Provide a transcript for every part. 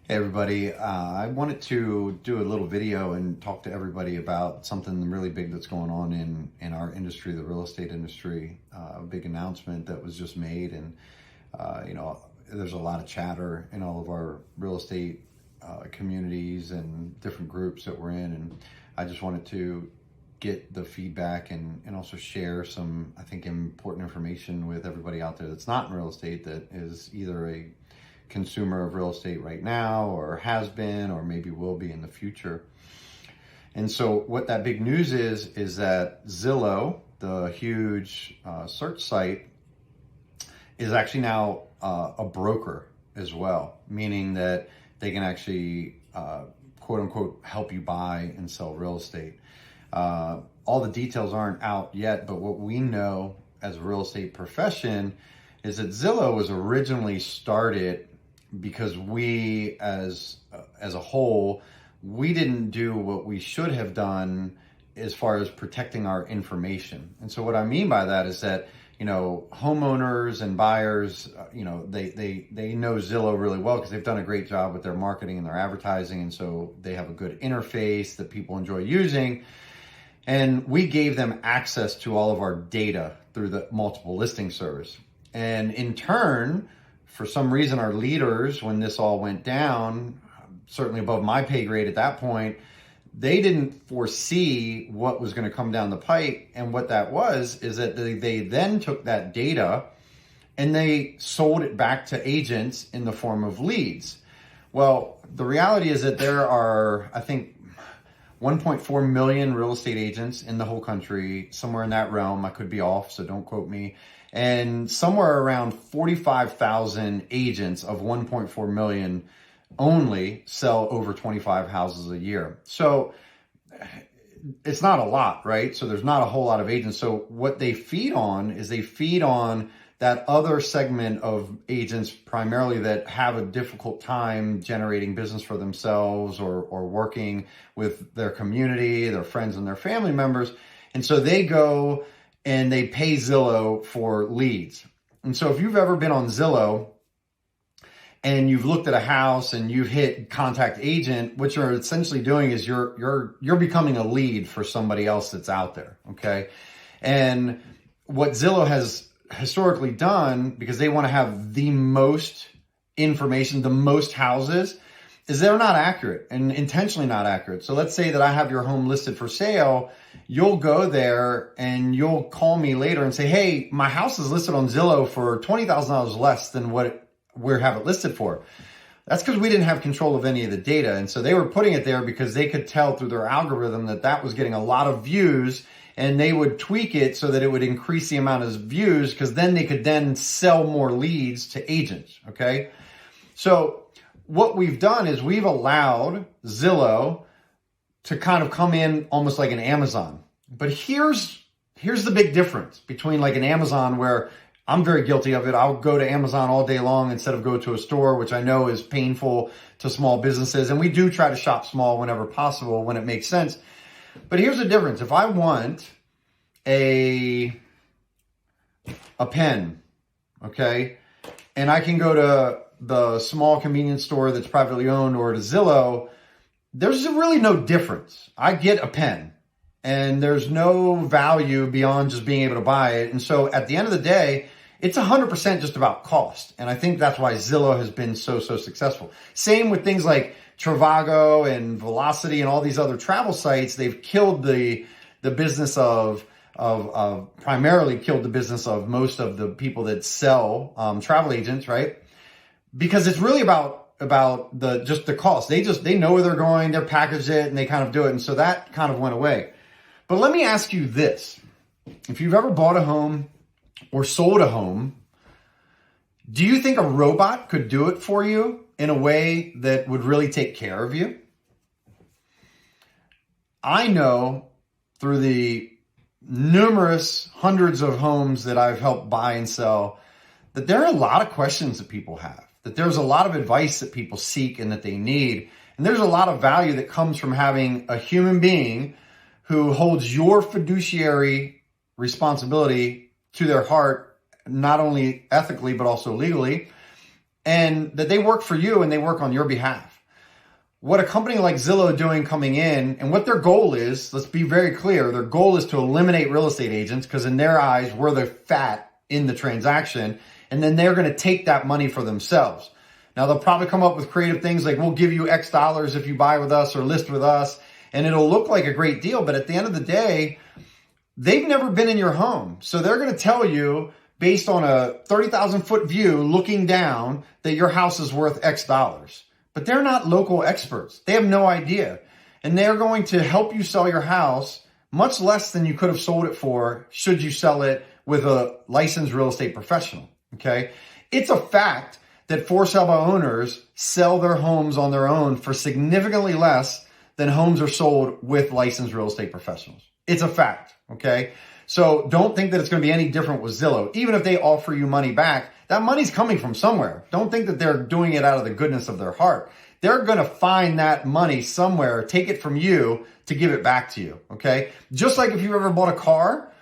Hey everybody, I wanted to do a little video and talk to everybody about something really big that's going on in our industry, the real estate industry. A big announcement that was just made, and there's a lot of chatter in all of our real estate communities and different groups that we're in, and I just wanted to get the feedback and also share some, I think, important information with everybody out there that's not in real estate, that is either a consumer of real estate right now or has been or maybe will be in the future. And so what that big news is that Zillow, the huge search site, is actually now a broker as well, meaning that they can actually quote unquote help you buy and sell real estate. All the details aren't out yet, but what we know as a real estate profession is that Zillow was originally started because we as a whole, we didn't do what we should have done as far as protecting our information. And so what I mean by that is that, homeowners and buyers, they know Zillow really well because they've done a great job with their marketing and their advertising. And so they have a good interface that people enjoy using. And we gave them access to all of our data through the multiple listing service. And in turn, for some reason, our leaders, when this all went down, certainly above my pay grade at that point, they didn't foresee what was going to come down the pike. And what that was is that they then took that data and they sold it back to agents in the form of leads. Well, the reality is that there are, I think, 1.4 million real estate agents in the whole country, somewhere in that realm. I could be off, so don't quote me. And somewhere around 45,000 agents of 1.4 million only sell over 25 houses a year. So it's not a lot, right? So there's not a whole lot of agents. So what they feed on is they feed on that other segment of agents primarily that have a difficult time generating business for themselves or working with their community, their friends and their family members. And so they go and they pay Zillow for leads. And so if you've ever been on Zillow and you've looked at a house and you've hit contact agent, what you're essentially doing is you're becoming a lead for somebody else that's out there, okay? And what Zillow has historically done, because they want to have the most information, the most houses, is they're not accurate and intentionally not accurate. So let's say that I have your home listed for sale. You'll go there and you'll call me later and say, hey, my house is listed on Zillow for $20,000 less than what we have it listed for. That's because we didn't have control of any of the data. And so they were putting it there because they could tell through their algorithm that that was getting a lot of views, and they would tweak it so that it would increase the amount of views, because then they could then sell more leads to agents, okay? So what we've done is we've allowed Zillow to kind of come in almost like an Amazon. But here's the big difference between like an Amazon, where I'm very guilty of it. I'll go to Amazon all day long instead of go to a store, which I know is painful to small businesses. And we do try to shop small whenever possible, when it makes sense. But here's the difference. If I want a pen, okay, and I can go to the small convenience store that's privately owned or to Zillow, there's really no difference. I get a pen and there's no value beyond just being able to buy it. And so at the end of the day, it's 100% just about cost. And I think that's why Zillow has been so successful. Same with things like Trivago and Velocity and all these other travel sites. They've killed the business of primarily killed the business of most of the people that sell travel agents, right? Because it's really about the cost. They know where they're going, they're packaged it, and they kind of do it. And so that kind of went away. But let me ask you this. If you've ever bought a home or sold a home, do you think a robot could do it for you in a way that would really take care of you? I know through the numerous hundreds of homes that I've helped buy and sell that there are a lot of questions that people have, that there's a lot of advice that people seek and that they need. And there's a lot of value that comes from having a human being who holds your fiduciary responsibility to their heart, not only ethically, but also legally. and that they work for you and they work on your behalf. What a company like Zillow doing coming in, and what their goal is, let's be very clear, their goal is to eliminate real estate agents, because in their eyes, we're the fat in the transaction, and then they're going to take that money for themselves. Now, they'll probably come up with creative things like, we'll give you X dollars if you buy with us or list with us, and it'll look like a great deal, but at the end of the day, they've never been in your home. So they're going to tell you, based on a 30,000 foot view looking down, that your house is worth X dollars. But they're not local experts. They have no idea. And they're going to help you sell your house much less than you could have sold it for should you sell it with a licensed real estate professional, okay? It's a fact that for sale by owners sell their homes on their own for significantly less than homes are sold with licensed real estate professionals. It's a fact, okay? So don't think that it's going to be any different with Zillow. Even if they offer you money back, that money's coming from somewhere. Don't think that they're doing it out of the goodness of their heart. They're going to find that money somewhere, take it from you to give it back to you, okay? Just like if you ever bought a car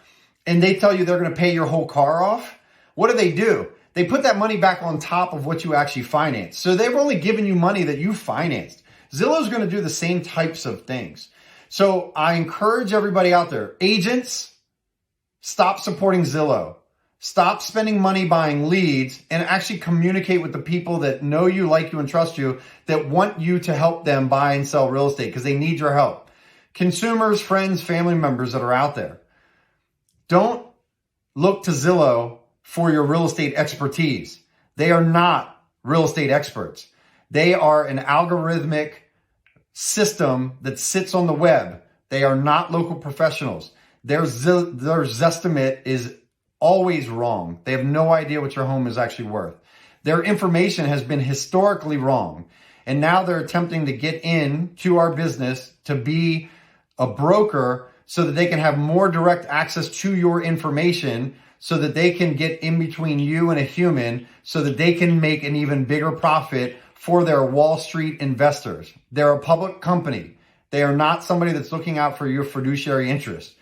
and they tell you they're going to pay your whole car off, what do? They put that money back on top of what you actually financed. So they've only given you money that you financed. Zillow's going to do the same types of things. So I encourage everybody out there, agents, stop supporting Zillow. Stop spending money buying leads and actually communicate with the people that know you, like you, and trust you, that want you to help them buy and sell real estate because they need your help. Consumers, friends, family members that are out there, don't look to Zillow for your real estate expertise. They are not real estate experts. They are an algorithmic system that sits on the web. They are not local professionals. Their Zestimate is always wrong. They have no idea what your home is actually worth. Their information has been historically wrong. And now they're attempting to get into our business to be a broker so that they can have more direct access to your information, so that they can get in between you and a human, so that they can make an even bigger profit for their Wall Street investors. They're a public company. They are not somebody that's looking out for your fiduciary interest.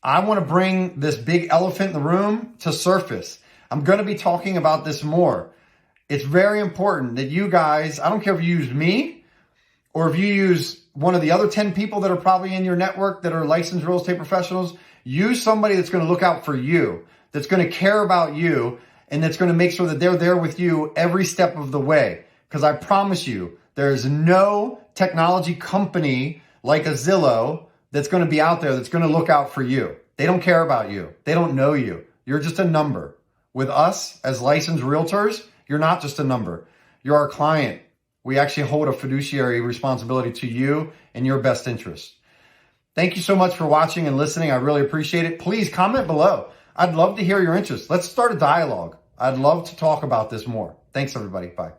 I want to bring this big elephant in the room to surface. I'm going to be talking about this more. It's very important that you guys, I don't care if you use me or if you use one of the other 10 people that are probably in your network that are licensed real estate professionals, use somebody that's going to look out for you, that's going to care about you, and that's going to make sure that they're there with you every step of the way. Because I promise you, there's no technology company like a Zillow that's going to be out there that's going to look out for you. They don't care about you. They don't know you. You're just a number. With us as licensed realtors, you're not just a number. You're our client. We actually hold a fiduciary responsibility to you and your best interest. Thank you so much for watching and listening. I really appreciate it. Please comment below. I'd love to hear your interest. Let's start a dialogue. I'd love to talk about this more. Thanks, everybody. Bye.